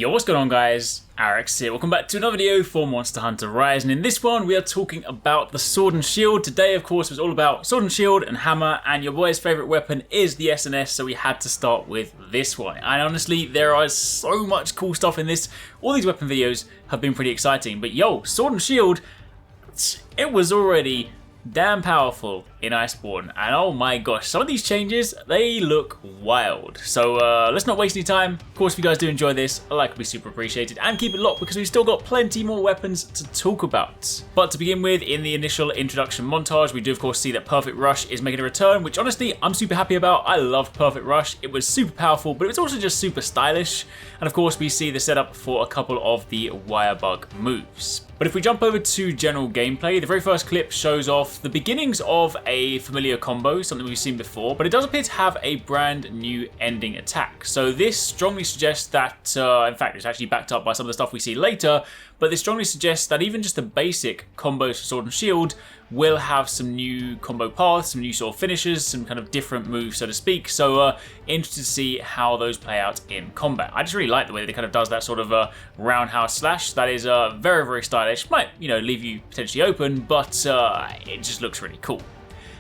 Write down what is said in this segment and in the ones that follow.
Yo, what's going on guys? Arekkz here. Welcome back to another video for Monster Hunter Rise, and in this one we are talking about the Sword and Shield. Today of course was all about Sword and Shield and Hammer, and your boy's favourite weapon is the SNS, so we had to start with this one. And honestly, there is so much cool stuff in this. All these weapon videos have been pretty exciting, but yo, Sword and Shield, it was already damn powerful in Iceborne, and oh my gosh, some of these changes, they look wild. So let's not waste any time. Of course, if you guys do enjoy this, a like would be super appreciated, and keep it locked because we've still got plenty more weapons to talk about. But to begin with, in the initial introduction montage, we do of course see that Perfect Rush is making a return, which honestly I'm super happy about. I loved Perfect Rush. It was super powerful, but it was also just super stylish. And of course we see the setup for a couple of the wire bug moves. But if we jump over to general gameplay, the very first clip shows off the beginnings of a familiar combo, something we've seen before, but it does appear to have a brand new ending attack. So this strongly suggests that, in fact it's actually backed up by some of the stuff we see later, but this strongly suggests that even just the basic combos for Sword and Shield will have some new combo paths, some new sort of finishes, some kind of different moves, so to speak. So interested to see how those play out in combat. I just really like the way that it kind of does that sort of roundhouse slash. That is very, very stylish. Might, you know, leave you potentially open, but it just looks really cool.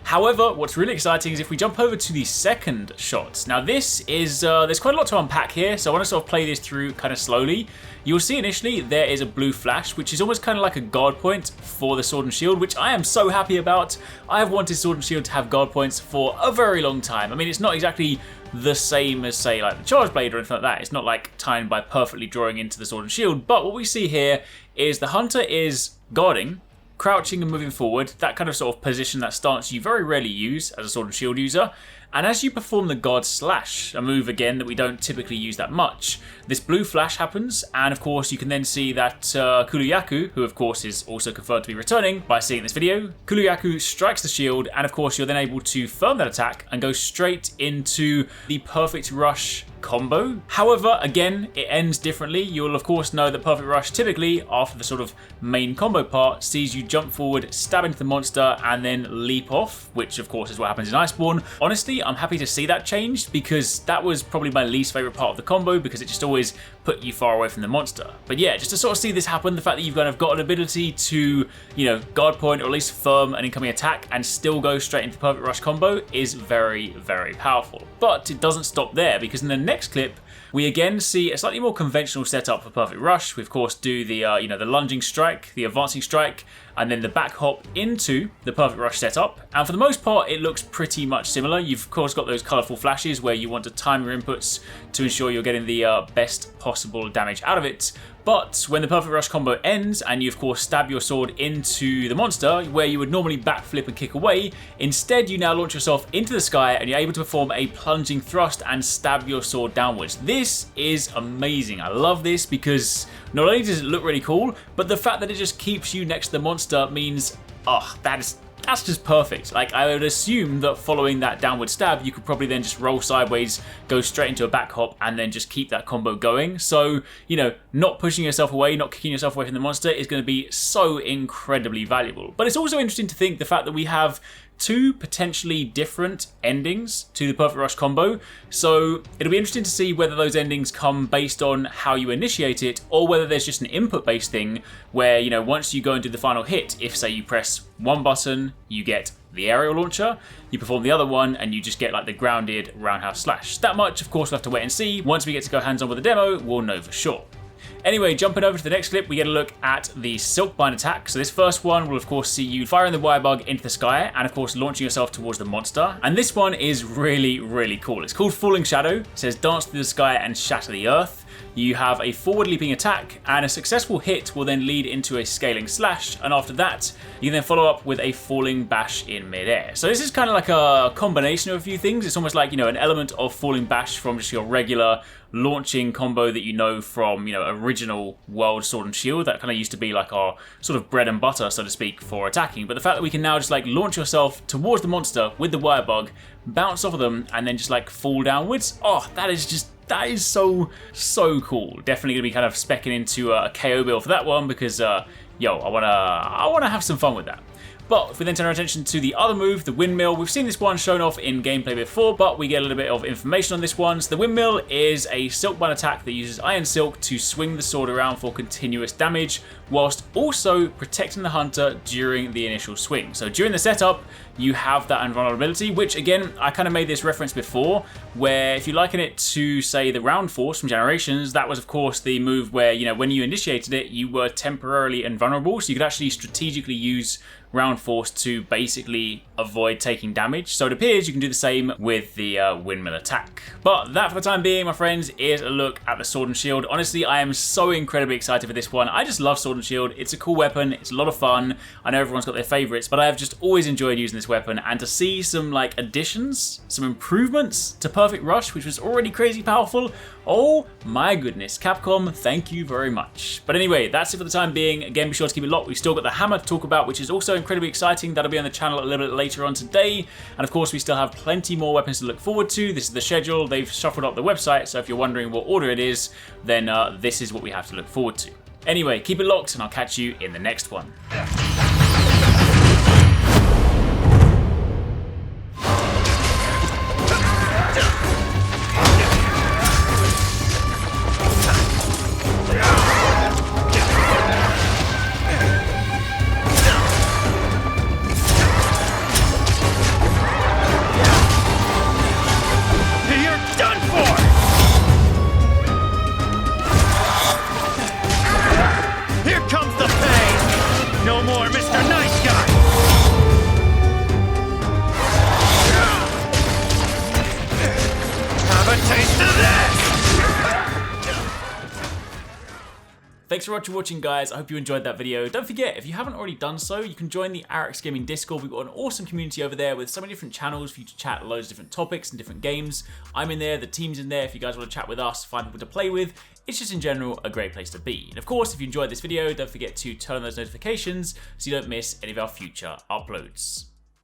However, what's really exciting is if we jump over to the second shot. Now this is, there's quite a lot to unpack here, so I want to sort of play this through kind of slowly. You'll see initially there is a blue flash, which is almost kind of like a guard point for the Sword and Shield, which I am so happy about. I have wanted Sword and Shield to have guard points for a very long time. I mean, it's not exactly the same as, say, like the Charge Blade or anything like that. It's not like timed by perfectly drawing into the Sword and Shield, but what we see here is the Hunter is guarding, crouching and moving forward, that kind of sort of position, that stance you very rarely use as a Sword and Shield user. And as you perform the guard slash, a move again that we don't typically use that much, this blue flash happens, and of course you can then see that Kuluyaku, who of course is also confirmed to be returning by seeing this video, Kuluyaku strikes the shield, and of course you're then able to firm that attack and go straight into the Perfect Rush combo. However, again, it ends differently. You'll of course know that Perfect Rush typically, after the sort of main combo part, sees you jump forward, stab into the monster, and then leap off, which of course is what happens in Iceborne. Honestly, I'm happy to see that changed because that was probably my least favorite part of the combo because it just always put you far away from the monster. But yeah, just to sort of see this happen, the fact that you've kind of got an ability to, you know, guard point or at least firm an incoming attack and still go straight into the Perfect Rush combo is very, very powerful. But it doesn't stop there because in the next clip, we again see a slightly more conventional setup for Perfect Rush. We of course do the you know, the lunging strike, the advancing strike, and then the back hop into the Perfect Rush setup. And for the most part, it looks pretty much similar. You've of course got those colourful flashes where you want to time your inputs to ensure you're getting the best possible damage out of it. But when the Perfect Rush combo ends and you of course stab your sword into the monster where you would normally backflip and kick away, instead you now launch yourself into the sky and you're able to perform a plunging thrust and stab your sword downwards. This is amazing. I love this because not only does it look really cool, but the fact that it just keeps you next to the monster means, oh, that's just perfect. Like, I would assume that following that downward stab, you could probably then just roll sideways, go straight into a back hop, and then just keep that combo going. So, you know, not pushing yourself away, not kicking yourself away from the monster is going to be so incredibly valuable. But it's also interesting to think the fact that we have two potentially different endings to the Perfect Rush combo. So it'll be interesting to see whether those endings come based on how you initiate it or whether there's just an input based thing where, you know, once you go and do the final hit, if say you press one button, you get the aerial launcher, you perform the other one and you just get like the grounded roundhouse slash. That much, of course, we'll have to wait and see. Once we get to go hands on with the demo, we'll know for sure. Anyway, jumping over to the next clip, we get a look at the Silkbind attack. So this first one will of course see you firing the wire bug into the sky and of course launching yourself towards the monster. And this one is really, really cool. It's called Falling Shadow. It says dance through the sky and shatter the earth. You have a forward leaping attack and a successful hit will then lead into a scaling slash, and after that you can then follow up with a falling bash in midair. So this is kind of like a combination of a few things. It's almost like, you know, an element of falling bash from just your regular launching combo that you know from, you know, original World Sword and Shield. That kind of used to be like our sort of bread and butter, so to speak, for attacking. But the fact that we can now just like launch yourself towards the monster with the wire bug, bounce off of them, and then just like fall downwards, oh, that is so cool. Definitely gonna be kind of specking into a KO build for that one because yo, I wanna have some fun with that. But if we then turn our attention to the other move, the Windmill, we've seen this one shown off in gameplay before, but we get a little bit of information on this one. So the Windmill is a silkbind attack that uses iron silk to swing the sword around for continuous damage, whilst also protecting the hunter during the initial swing. So during the setup, you have that invulnerability, which again, I kind of made this reference before, where if you liken it to, say, the Round Force from Generations, that was of course the move where, you know, when you initiated it, you were temporarily invulnerable, so you could actually strategically use Round Force to basically avoid taking damage. So it appears you can do the same with the Windmill attack. But that for the time being, my friends, is a look at the Sword and Shield. Honestly, I am so incredibly excited for this one. I just love Sword and Shield. It's a cool weapon. It's a lot of fun. I know everyone's got their favorites, but I have just always enjoyed using this weapon. And to see some like additions, some improvements to Perfect Rush, which was already crazy powerful, oh my goodness. Capcom, thank you very much. But anyway, that's it for the time being. Again, be sure to keep it locked. We've still got the hammer to talk about, which is also incredibly exciting. That'll be on the channel a little bit later on today. And of course, we still have plenty more weapons to look forward to. This is the schedule. They've shuffled up the website, so if you're wondering what order it is, then this is what we have to look forward to. Anyway, keep it locked, and I'll catch you in the next one. Thanks so much for watching, guys. I hope you enjoyed that video. Don't forget, if you haven't already done so, you can join the Arekkz Gaming Discord. We've got an awesome community over there with so many different channels for you to chat loads of different topics and different games. I'm in there, the team's in there if you guys want to chat with us, find people to play with. It's just in general a great place to be. And of course, if you enjoyed this video, don't forget to turn on those notifications so you don't miss any of our future uploads.